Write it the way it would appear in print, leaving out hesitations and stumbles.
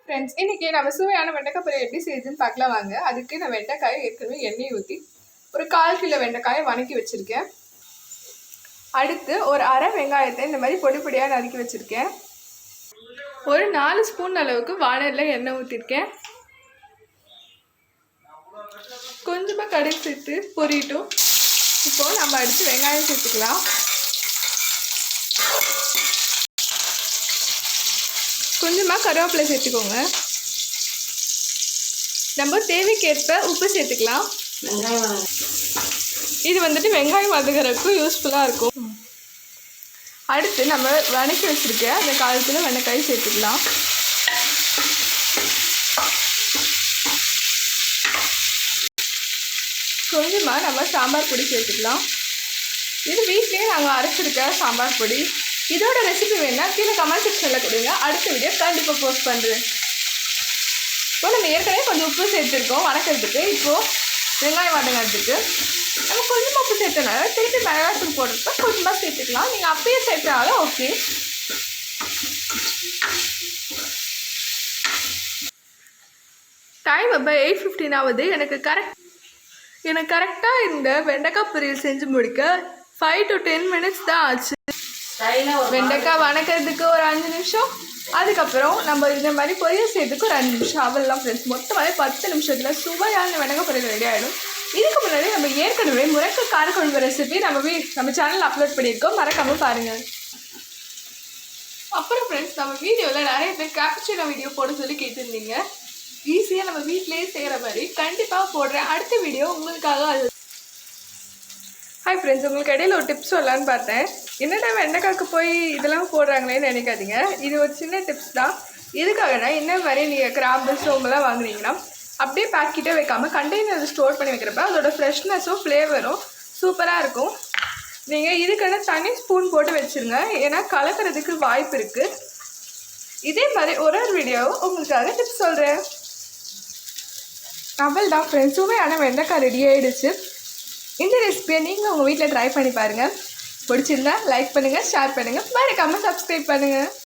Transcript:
Friends, இன்றைக்கி நம்ம சுவையான வெண்டைக்காய் பொரியல் எப்படி செய்யுதுன்னு பார்க்கலாம் வாங்க. அதுக்கு நான் வெண்டைக்காயை ஏற்கனவே எண்ணெய் ஊற்றி ஒரு 1/4 கிலோ வெண்டைக்காயை வணக்கி வச்சுருக்கேன். அடுத்து ஒரு அரை வெங்காயத்தை இந்த மாதிரி பொடி பொடியாக நறுக்கி வச்சுருக்கேன். ஒரு 4 ஸ்பூன் அளவுக்கு வானலில் எண்ணெய் ஊற்றிருக்கேன். கொஞ்சமாக கடுகு சேர்த்து பொரியட்டும். இப்போது நம்ம அடுத்து வெங்காயம் சேர்த்துக்கலாம். கொஞ்சமாக கருவேப்பிலை சேர்த்துக்கோங்க. நம்ம தேவைக்கேற்ப உப்பு சேர்த்துக்கலாம். இது வந்துட்டு வெங்காயம் வதங்குறதுக்கும் யூஸ்ஃபுல்லாக இருக்கும். அடுத்து நம்ம வதக்கி வச்சுருக்க அந்த 1/4 கிலோ வெண்டைக்காய் சேர்த்துக்கலாம். கொஞ்சமாக நம்ம சாம்பார் பொடி சேர்த்துக்கலாம். இது வீட்லேயே நாங்கள் அரைச்சிருக்க சாம்பார் பொடி. இதோட ரெசிபி வேணால் கீழே கமெண்ட் செக்ஷனில் கொடுங்க. அடுத்த வீடியோ கண்டிப்பாக போஸ்ட் பண்ணுறேன். இப்போ நம்ம ஏற்கனவே கொஞ்சம் உப்பு சேர்த்துருக்கோம் வணக்கிறதுக்கு. இப்போது வெங்காயம் வதங்கிறதுக்கு நம்ம கொஞ்சமாக உப்பு சேர்த்தனால திருப்பி மிளகாத்தூள் போடுறப்ப கொஞ்சமாக சேர்த்துக்கலாம். நீங்கள் அப்பயே சேர்த்தாலும் ஓகே. டைம் அப்போ 8:15 ஆகுது. எனக்கு கரெக்டாக இந்த வெண்டைக்காய் பொரியல் செஞ்சு முடிக்க 5 to 10 மினிட்ஸ் தான் ஆச்சு. வெண்டைக்காய் வணக்கிறதுக்கு ஒரு 5 நிமிஷம், அதுக்கப்புறம் நம்ம இந்த மாதிரி பொரியல் செய்யறதுக்கு ஒரு 5 நிமிஷம். அவெல்லாம் ஃப்ரெண்ட்ஸ், மொத்தமாகவே 10 நிமிஷத்தில் சுவையான வெண்டைக்காய் பொரியல் ரெடி ஆகிடும். இதுக்கு முன்னாடி நம்ம ஏற்கனவே முருங்கை காரக்குழம்பு ரெசிபி நம்ம சேனலில் அப்லோட் பண்ணியிருக்கோம், மறக்காமல் பாருங்கள். அப்புறம் ஃப்ரெண்ட்ஸ், நம்ம வீடியோவில் நிறைய பேர் கேப்சூனோ வீடியோ போட சொல்லி கேட்டிருந்தீங்க. ஈஸியாக நம்ம வீட்டிலேயே செய்கிற மாதிரி கண்டிப்பாக போடுறேன். அடுத்த வீடியோ உங்களுக்காக. அது ஹாய் ஃப்ரெண்ட்ஸ், உங்களுக்கு இடையில ஒரு டிப்ஸ் சொல்லலான்னு பார்த்தேன். என்னடா வெண்டைக்காய்க்கு போய் இதெல்லாம் போடுறாங்களேன்னு நினைக்காதீங்க. இது ஒரு சின்ன டிப்ஸ் தான். இதுக்காகனா என்ன மாதிரி நீங்கள் கிராம்பு சோம்பெல்லாம் வாங்குறீங்கன்னா அப்படியே பேக்கெட்டே வைக்காமல் கண்டெய்னரில் ஸ்டோர் பண்ணி வைக்கிறப்ப அதோட ஃப்ரெஷ்னஸும் ஃப்ளேவரும் சூப்பராக இருக்கும். நீங்கள் இதுக்கான தனி ஸ்பூன் போட்டு வச்சுருங்க, ஏன்னா கலக்கிறதுக்கு வாய்ப்பு இருக்குது. இதே மாதிரி ஒரு வீடியோவும் உங்களுக்காக டிப்ஸ் சொல்கிறேன். அவள் தான் ஃப்ரெண்ட்ஸ், சுவையான வெண்டைக்காய் ரெடி ஆகிடுச்சு. இந்த ரெசிபியை நீங்கள் உங்கள் வீட்டில் ட்ரை பண்ணி பாருங்கள். பிடிச்சிருந்தா லைக் பண்ணுங்கள், ஷேர் பண்ணுங்கள், மறக்காமல் சப்ஸ்கிரைப் பண்ணுங்கள்.